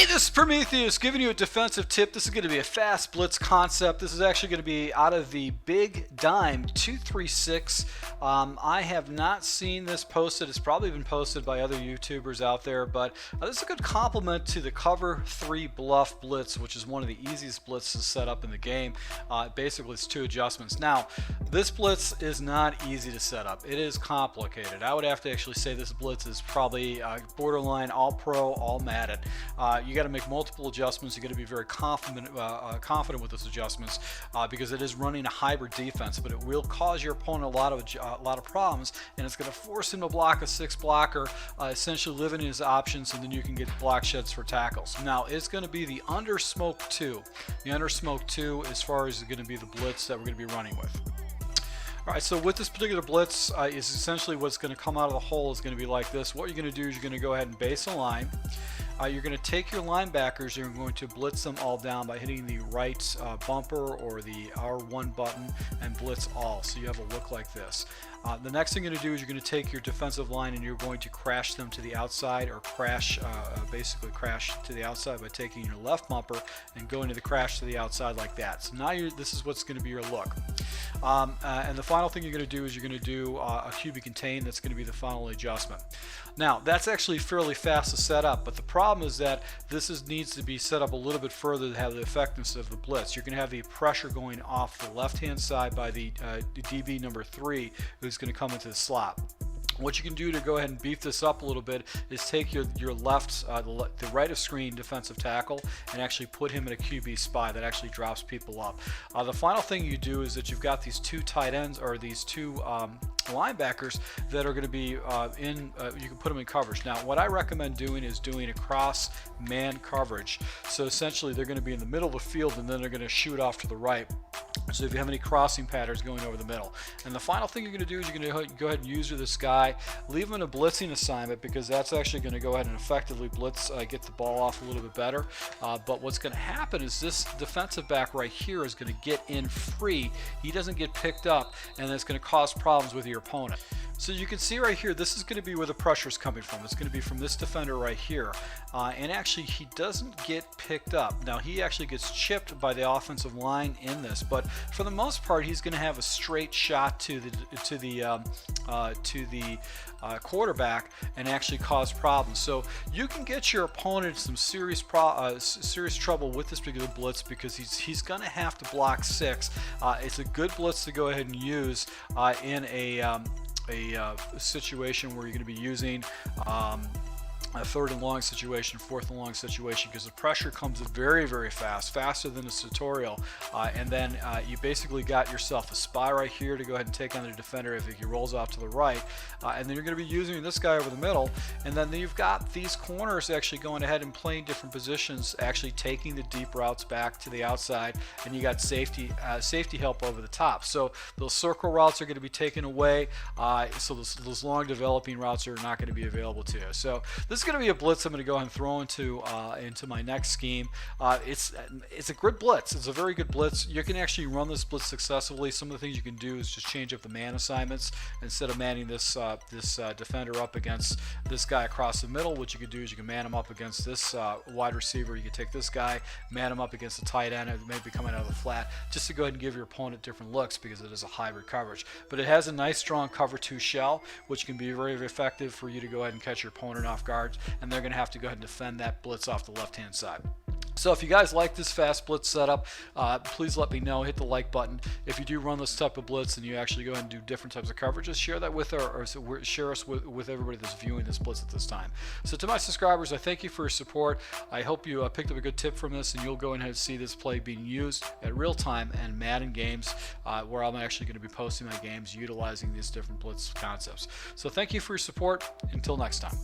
Hey, this is Prometheus giving you a defensive tip. This is going to be a fast blitz concept. This is actually going to be out of the Big Dime 236. I have not seen this posted. It's probably been posted by other YouTubers out there, but this is a good complement to the Cover 3 Bluff Blitz, which is one of the easiest blitzes set up in the game. Basically, it's 2 adjustments. Now, this blitz is not easy to set up. It is complicated. I would have to actually say this blitz is probably borderline all-pro, all-Madden. You got to make multiple adjustments. You got to be very confident with those adjustments because it is running a hybrid defense, but it will cause your opponent a lot of problems, and it's going to force him to block a 6 blocker, essentially limiting his options, and then you can get block sheds for tackles. Now, it's going to be the Under Smoke 2. The Under Smoke 2 as far as going to be the blitz that we're going to be running with. Alright, so with this particular blitz, is essentially what's going to come out of the hole is going to be like this. What you're going to do is you're going to go ahead and base a line. You're going to take your linebackers, you're going to blitz them all down by hitting the right bumper or the R1 button and blitz all. So you have a look like this. The next thing you're going to do is you're going to take your defensive line and you're going to crash them to the outside, or basically crash to the outside by taking your left bumper and going to the crash to the outside like that. So now this is what's going to be your look. And the final thing you're going to do is you're going to do a QB contain. That's going to be the final adjustment. Now, that's actually fairly fast to set up, but the problem is that this needs to be set up a little bit further to have the effectiveness of the blitz. You're going to have the pressure going off the left-hand side by the DB number 3, who's going to come into the slot. What you can do to go ahead and beef this up a little bit is take your left, the right of screen defensive tackle and actually put him in a QB spy. That actually drops people up. The final thing you do is that you've got these 2 tight ends, or these 2 linebackers that are going to be you can put them in coverage. Now, what I recommend doing is doing a cross man coverage. So essentially they're going to be in the middle of the field and then they're going to shoot off to the right. So if you have any crossing patterns going over the middle. And the final thing you're going to do is you're going to go ahead and use this guy, leave him in a blitzing assignment, because that's actually going to go ahead and effectively blitz, get the ball off a little bit better. But what's going to happen is this defensive back right here is going to get in free. He doesn't get picked up, and it's going to cause problems with your opponent. So you can see right here, this is going to be where the pressure is coming from. It's going to be from this defender right here. And actually, he doesn't get picked up. Now, he actually gets chipped by the offensive line in this, but for the most part, he's going to have a straight shot to the quarterback and actually cause problems. So you can get your opponent some serious trouble with this particular blitz, because he's going to have to block 6. It's a good blitz to go ahead and use in a situation where you're going to be using a 3rd and long situation, 4th and long situation, because the pressure comes very, very fast, faster than this tutorial. And then you basically got yourself a spy right here to go ahead and take on the defender if he rolls off to the right. And then you're going to be using this guy over the middle. And then you've got these corners actually going ahead and playing different positions, actually taking the deep routes back to the outside. And you got safety help over the top. So those circle routes are going to be taken away. So those long developing routes are not going to be available to you. So this is going to be a blitz I'm going to go ahead and throw into my next scheme. It's a good blitz. It's a very good blitz. You can actually run this blitz successfully. Some of the things you can do is just change up the man assignments. Instead of manning this defender up against this guy across the middle, what you can do is you can man him up against this wide receiver. You can take this guy, man him up against the tight end, and maybe coming out of the flat, just to go ahead and give your opponent different looks, because it is a hybrid coverage. But it has a nice strong cover 2 shell, which can be very, very effective for you to go ahead and catch your opponent off guard, and they're going to have to go ahead and defend that blitz off the left-hand side. So if you guys like this fast blitz setup, please let me know. Hit the like button. If you do run this type of blitz and you actually go ahead and do different types of coverages, share that with or share us with everybody that's viewing this blitz at this time. So to my subscribers, I thank you for your support. I hope you picked up a good tip from this, and you'll go ahead and see this play being used at real time and Madden games, where I'm actually going to be posting my games utilizing these different blitz concepts. So thank you for your support. Until next time.